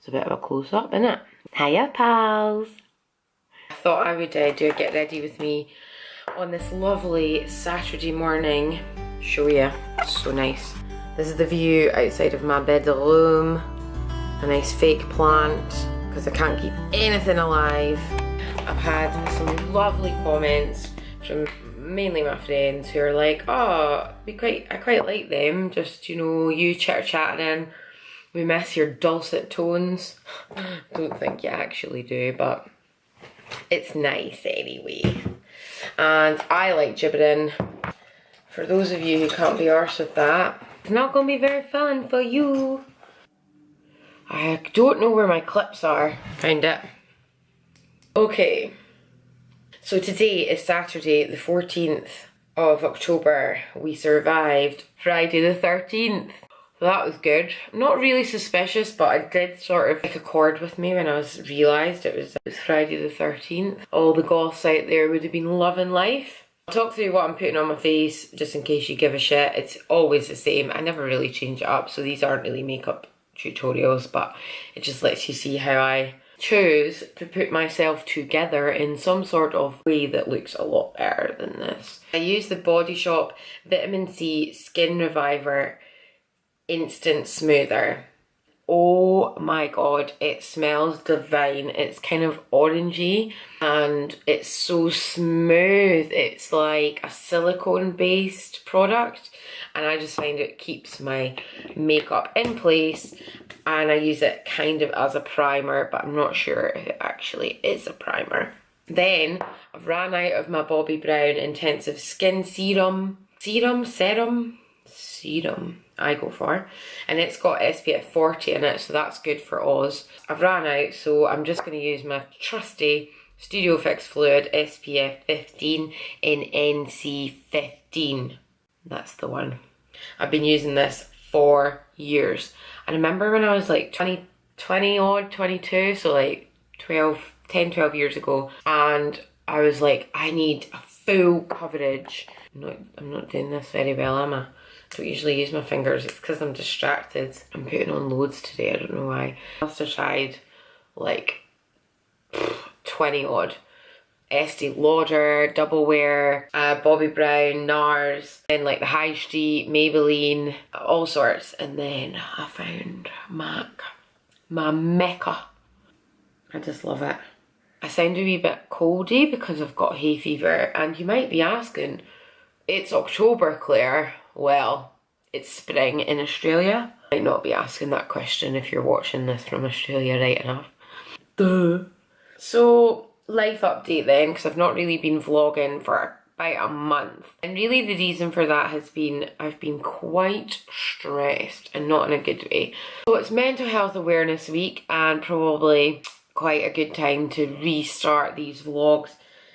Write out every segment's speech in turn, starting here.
It's a bit of a close-up, isn't it? Hiya, pals! I thought I would do a get ready with me on this lovely Saturday morning. Show you. It's so nice. This is the view outside of my bedroom. A nice fake plant, because I can't keep anything alive. I've had some lovely comments from mainly my friends who are like, oh, I quite like them, just, you know, you chitter-chatting. We miss your dulcet tones. Don't think you actually do, but it's nice anyway. And I like gibbering. For those of you who can't be arsed with that, it's not going to be very fun for you. I don't know where my clips are. Found it. Okay. So today is Saturday the 14th of October. We survived Friday the 13th. So that was good. Not really suspicious, but it did sort of like a chord with me when I realised it was Friday the 13th. All the goths out there would have been loving life. I'll talk through what I'm putting on my face just in case you give a shit. It's always the same. I never really change it up, so these aren't really makeup tutorials, but it just lets you see how I chose to put myself together in some sort of way that looks a lot better than this. I use the Body Shop Vitamin C Skin Reviver Instant Smoother. Oh my god, it smells divine. It's kind of orangey and it's so smooth. It's like a silicone based product and I just find it keeps my makeup in place, and I use it kind of as a primer, but I'm not sure if it actually is a primer. Then I've ran out of my Bobbi Brown Intensive Skin Serum I go for, and it's got SPF 40 in it, so that's good for Oz. I've ran out, so I'm just going to use my trusty Studio Fix Fluid SPF 15 in NC 15. That's the one. I've been using this for years. I remember when I was like 20 odd, 22, so like 10, 12 years ago, and I was like, I need a full coverage. I'm not doing this very well, am I? I don't usually use my fingers. It's because I'm distracted. I'm putting on loads today, I don't know why. I must have tried like 20 odd. Estee Lauder, Double Wear, Bobbi Brown, NARS, and like the High Street, Maybelline, all sorts. And then I found MAC, my mecca. I just love it. I sound a wee bit coldy because I've got hay fever, and you might be asking, it's October, Claire. Well, it's spring in Australia. You might not be asking that question if you're watching this from Australia, right enough. Duh. So, life update then, because I've not really been vlogging for about a month. And really the reason for that has been I've been quite stressed, and not in a good way. So it's Mental Health Awareness Week, and probably quite a good time to restart these vlogs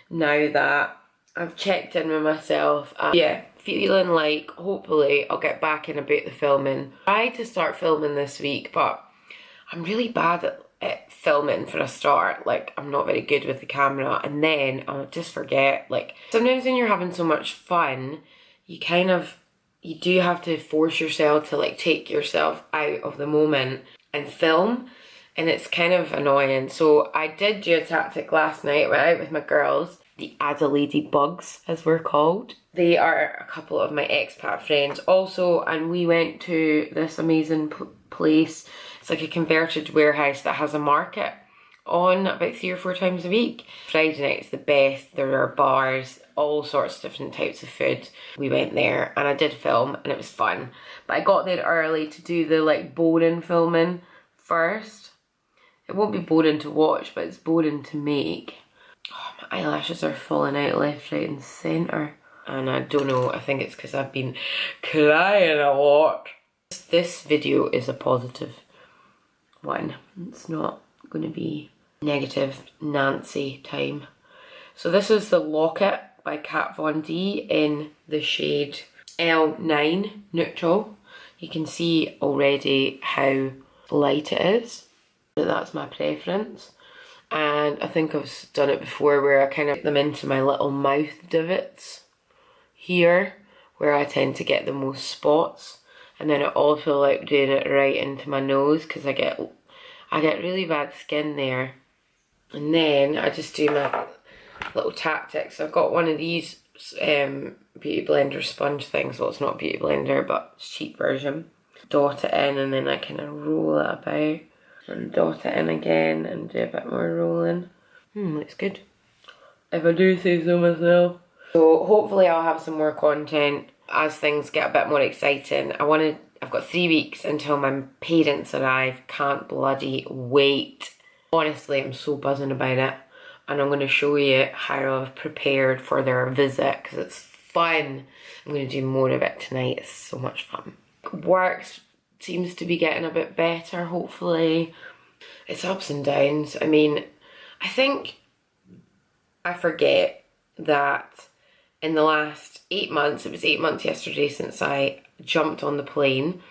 now that I've checked in with myself. Yeah, feeling like hopefully I'll get back in about the filming. I tried to start filming this week, but I'm really bad at filming for a start. Like, I'm not very good with the camera, and then I'll just forget. Like, sometimes when you're having so much fun, you do have to force yourself to like take yourself out of the moment and film, and it's kind of annoying. So I did do a tactic last night. Went out with my girls, the Adelaide Bugs as we're called. They are a couple of my expat friends also, and we went to this amazing place. It's like a converted warehouse that has a market on about 3 or 4 times a week. Friday night's the best. There are bars, all sorts of different types of food. We went there and I did film and it was fun. But I got there early to do the like boring filming first. It won't be boring to watch, but it's boring to make. Oh, my eyelashes are falling out left, right and centre. And I don't know, I think it's because I've been crying a lot. This video is a positive one. It's not going to be negative Nancy time. So this is the Locket by Kat Von D in the shade L9 Neutral. You can see already how light it is. That's my preference. And I think I've done it before where I kind of put them into my little mouth divots here, where I tend to get the most spots. And then I also like doing it right into my nose because I get I get really bad skin there. And then I just do my little tactics. I've got one of these beauty blender sponge things. Well, it's not beauty blender, but it's a cheap version. Dot it in and then I kind of roll it about. And dot it in again and do a bit more rolling. Looks good. If I do say so myself. So hopefully I'll have some more content as things get a bit more exciting. I've got 3 weeks until my parents arrive. Can't bloody wait. Honestly, I'm so buzzing about it. And I'm going to show you how I've prepared for their visit because it's fun. I'm going to do more of it tonight. It's so much fun. Work seems to be getting a bit better, hopefully. It's ups and downs. I mean, I think I forget that in the last 8 months, it was 8 months yesterday since I jumped on the plane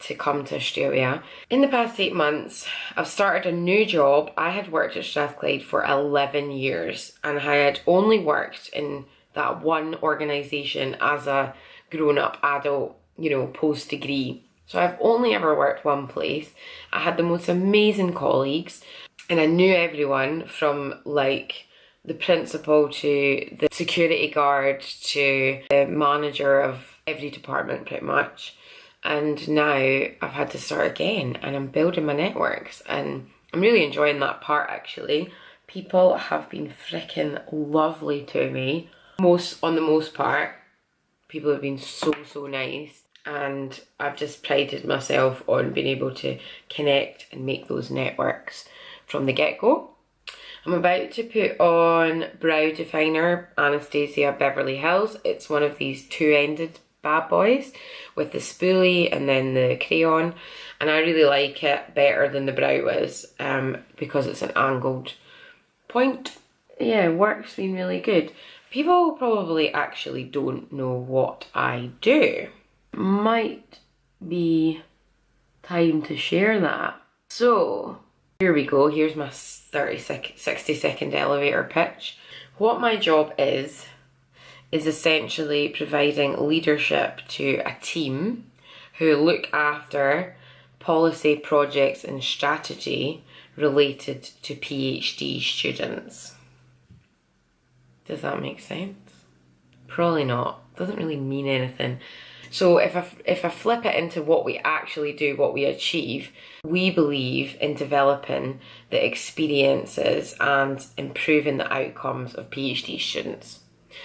to come to Australia. In the past 8 months, I've started a new job. I had worked at Strathclyde for 11 years and I had only worked in that one organisation as a grown-up adult, you know, post-degree. So I've only ever worked one place. I had the most amazing colleagues and I knew everyone from like the principal to the security guard to the manager of every department pretty much. And now I've had to start again and I'm building my networks and I'm really enjoying that part actually. People have been freaking lovely to me. On the most part, people have been so nice and I've just prided myself on being able to connect and make those networks from the get-go. I'm about to put on Brow Definer Anastasia Beverly Hills. It's one of these two-ended bad boys with the spoolie and then the crayon, and I really like it better than the brow is because it's an angled point. Yeah, work's been really good. People probably actually don't know what I do. Might be time to share that. So here we go. Here's my 60-second elevator pitch. What my job is essentially providing leadership to a team who look after policy, projects and strategy related to PhD students. Does that make sense? Probably not. Doesn't really mean anything. So if I flip it into what we actually do, what we achieve, we believe in developing the experiences and improving the outcomes of PhD students.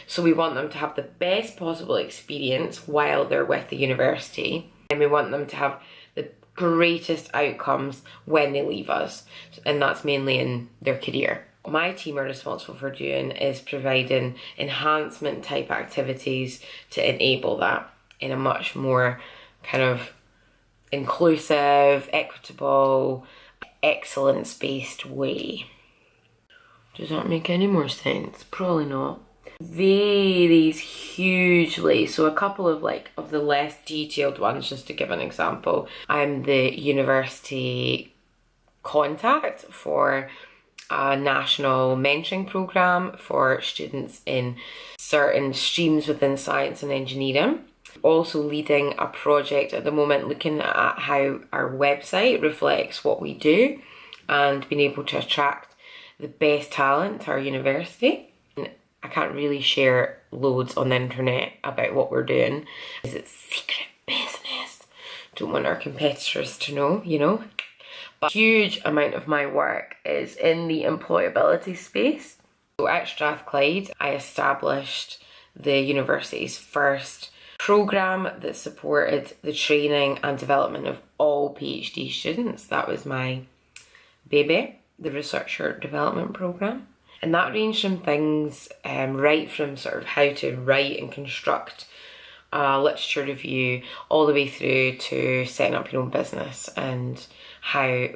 So we want them to have the best possible experience while they're with the university, and we want them to have the greatest outcomes when they leave us, and that's mainly in their career. What my team are responsible for doing is providing enhancement type activities to enable that in a much more kind of inclusive, equitable, excellence-based way. Does that make any more sense? Probably not. Varies hugely. So a couple of the less detailed ones, just to give an example. I'm the university contact for a national mentoring programme for students in certain streams within science and engineering. Also leading a project at the moment looking at how our website reflects what we do and being able to attract the best talent to our university. And I can't really share loads on the internet about what we're doing because it's secret business. Don't want our competitors to know, you know. But a huge amount of my work is in the employability space. So at Strathclyde, I established the university's first programme that supported the training and development of all PhD students. That was my baby, the Researcher Development Programme. And that ranged from things right from sort of how to write and construct a literature review all the way through to setting up your own business and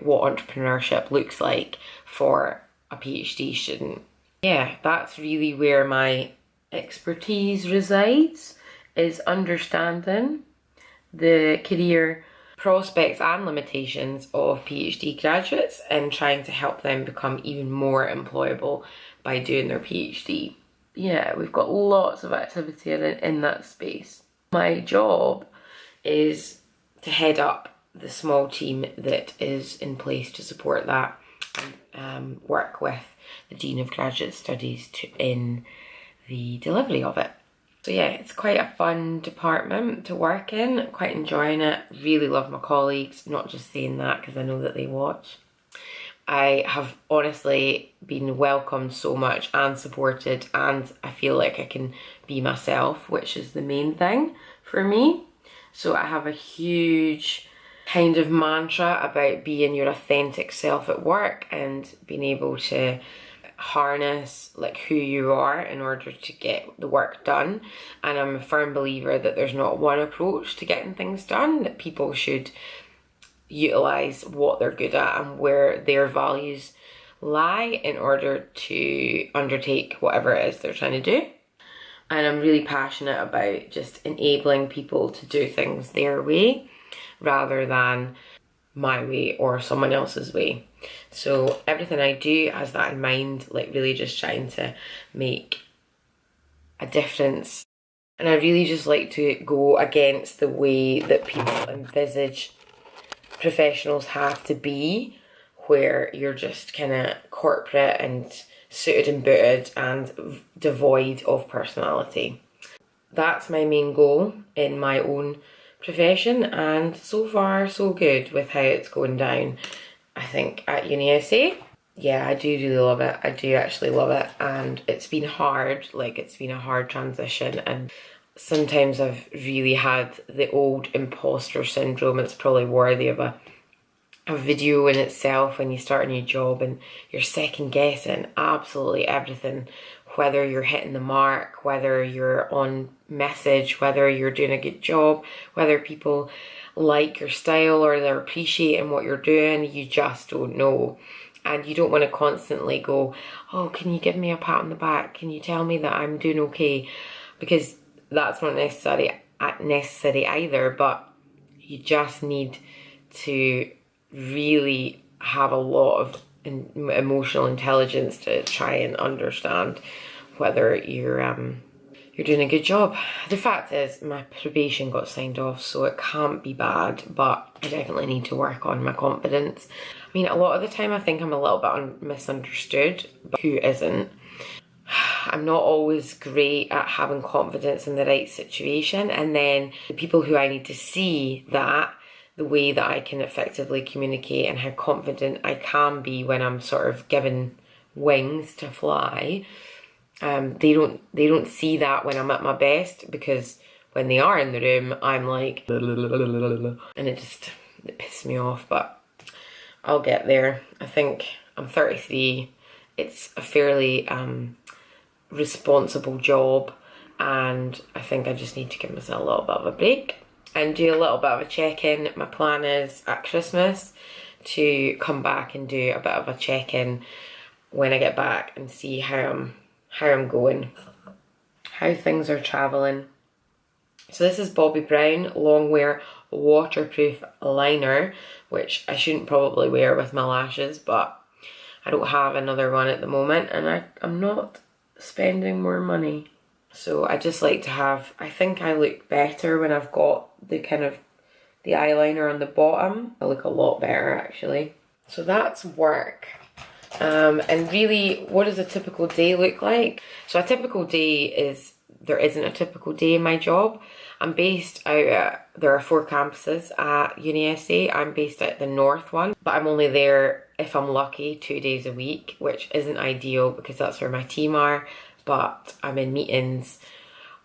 what entrepreneurship looks like for a PhD student. Yeah, that's really where my expertise resides, is understanding the career prospects and limitations of PhD graduates and trying to help them become even more employable by doing their PhD. Yeah, we've got lots of activity in that space. My job is to head up the small team that is in place to support that, and work with the Dean of Graduate Studies in the delivery of it. So yeah, it's quite a fun department to work in, quite enjoying it, really love my colleagues, not just saying that because I know that they watch. I have honestly been welcomed so much and supported, and I feel like I can be myself, which is the main thing for me. So I have a huge kind of mantra about being your authentic self at work and being able to harness like who you are in order to get the work done. And I'm a firm believer that there's not one approach to getting things done, that people should utilize what they're good at and where their values lie in order to undertake whatever it is they're trying to do. And I'm really passionate about just enabling people to do things their way rather than my way or someone else's way. So everything I do has that in mind, like really just trying to make a difference. And I really just like to go against the way that people envisage professionals have to be, where you're just kind of corporate and suited and booted and devoid of personality. That's my main goal in my own profession, and so far so good with how it's going down. I think at UniSA, yeah, I do really love it. I do actually love it, and it's been hard, like it's been a hard transition, and sometimes I've really had the old imposter syndrome. It's probably worthy of a video in itself when you start a new job and you're second guessing absolutely everything, whether you're hitting the mark, whether you're on message, whether you're doing a good job, whether people like your style or they're appreciating what you're doing. You just don't know. And you don't want to constantly go, oh, can you give me a pat on the back? Can you tell me that I'm doing okay? Because that's not necessary either, but you just need to really have a lot of emotional intelligence to try and understand whether you're doing a good job. The fact is, my probation got signed off, so it can't be bad, but I definitely need to work on my confidence. I mean, a lot of the time I think I'm a little bit misunderstood, but who isn't? I'm not always great at having confidence in the right situation, and then the people who I need to see that, the way that I can effectively communicate and how confident I can be when I'm sort of given wings to fly, they don't see that when I'm at my best, because when they are in the room I'm like and it pisses me off. But I'll get there. I think I'm 33. It's a fairly responsible job, and I think I just need to give myself a little bit of a break and do a little bit of a check-in. My plan is at Christmas to come back and do a bit of a check-in when I get back and see how I'm going, how things are travelling. So this is Bobbi Brown Longwear Waterproof Liner, which I shouldn't probably wear with my lashes, but I don't have another one at the moment, and I'm not spending more money. So I just like to have, I think I look better when I've got the kind of the eyeliner on the bottom. I look a lot better actually. So that's work. And really, what does a typical day look like? So a typical day is, there isn't a typical day in my job. I'm based out at, there are 4 campuses at UniSA. I'm based at the north one, but I'm only there, if I'm lucky, 2 days a week, which isn't ideal because that's where my team are. But I'm in meetings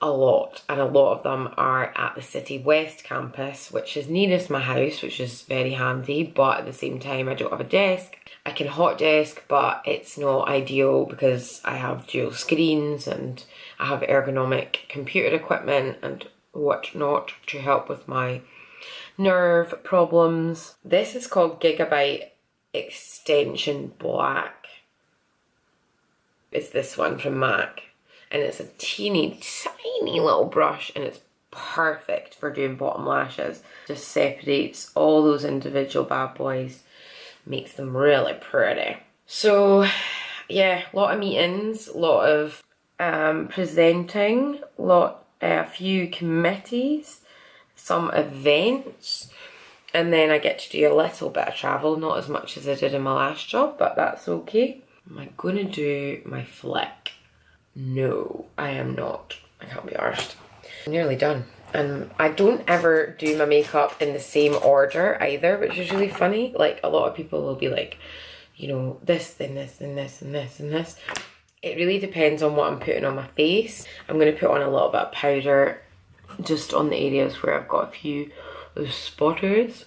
a lot, and a lot of them are at the City West campus, which is nearest my house, which is very handy, but at the same time I don't have a desk. I can hot desk, but it's not ideal because I have dual screens and I have ergonomic computer equipment and whatnot to help with my nerve problems. This is called Gigabyte Extension Black. It's this one from MAC, and it's a teeny tiny little brush, and it's perfect for doing bottom lashes. Just separates all those individual bad boys, makes them really pretty. So yeah, a lot of meetings, a lot of presenting, a few committees, some events, And then I get to do a little bit of travel, not as much as I did in my last job, but that's okay. Am I going to do my flick? No, I am not. I can't be arsed. I'm nearly done. And I don't ever do my makeup in the same order either, which is really funny. Like, a lot of people will be like, you know, this, then this, then this, and this, and this. It really depends on what I'm putting on my face. I'm going to put on a little bit of powder just on the areas where I've got a few of those spotters.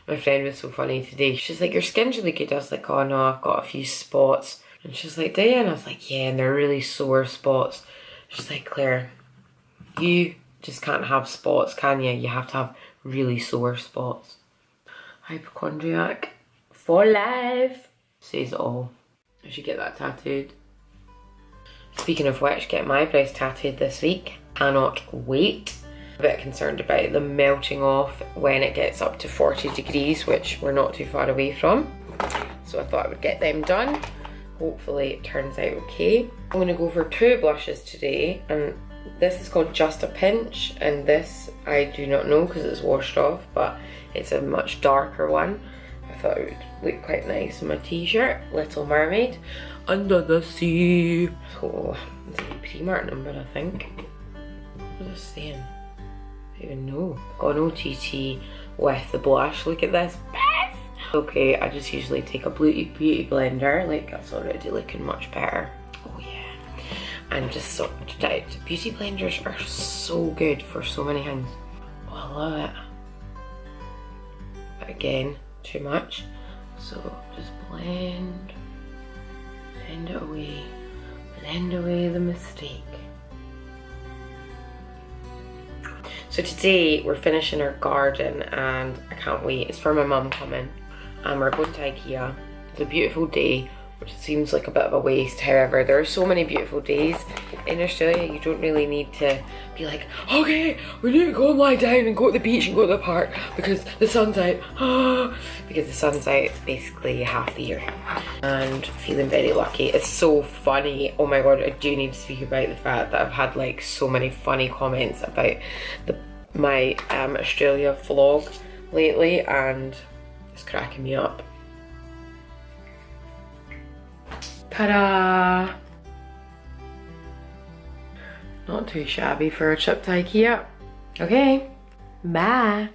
My friend was so funny today. She's like, your skin's really good. I was like, oh no, I've got a few spots. And she's like, Diane? I was like, yeah, and they're really sore spots. She's like, Claire, you just can't have spots, can you? You have to have really sore spots. Hypochondriac for life. Says it all. I should get that tattooed. Speaking of which, get my eyebrows tattooed this week. Cannot wait. A bit concerned about them melting off when it gets up to 40 degrees, which we're not too far away from. So I thought I would get them done. Hopefully it turns out okay. I'm going to go for 2 blushes today, and this is called Just a Pinch, and this I do not know because it's washed off, but it's a much darker one. I thought it would look quite nice in my t-shirt. Little Mermaid, Under the Sea. So it's a Primark number, I think. What is it saying? I don't even know. Got an OTT with the blush. Look at this. Okay, I just usually take a beauty blender. Like, that's already looking much better. Oh yeah. And just sort it out. Beauty blenders are so good for so many things. Oh, I love it. But again, too much. So just blend it away. Blend away the mistake. So today we're finishing our garden and I can't wait. It's for my mum coming and we're going to Ikea. It's a beautiful day, which seems like a bit of a waste. However, there are so many beautiful days in Australia. You don't really need to be like, okay, we need to go and lie down and go to the beach and go to the park because the sun's out. Because the sun's out basically half the year. And feeling very lucky. It's so funny. Oh my god, I do need to speak about the fact that I've had like so many funny comments about my Australia vlog lately, and it's cracking me up. Ta-da! Not too shabby for a trip to Ikea. Okay, bye.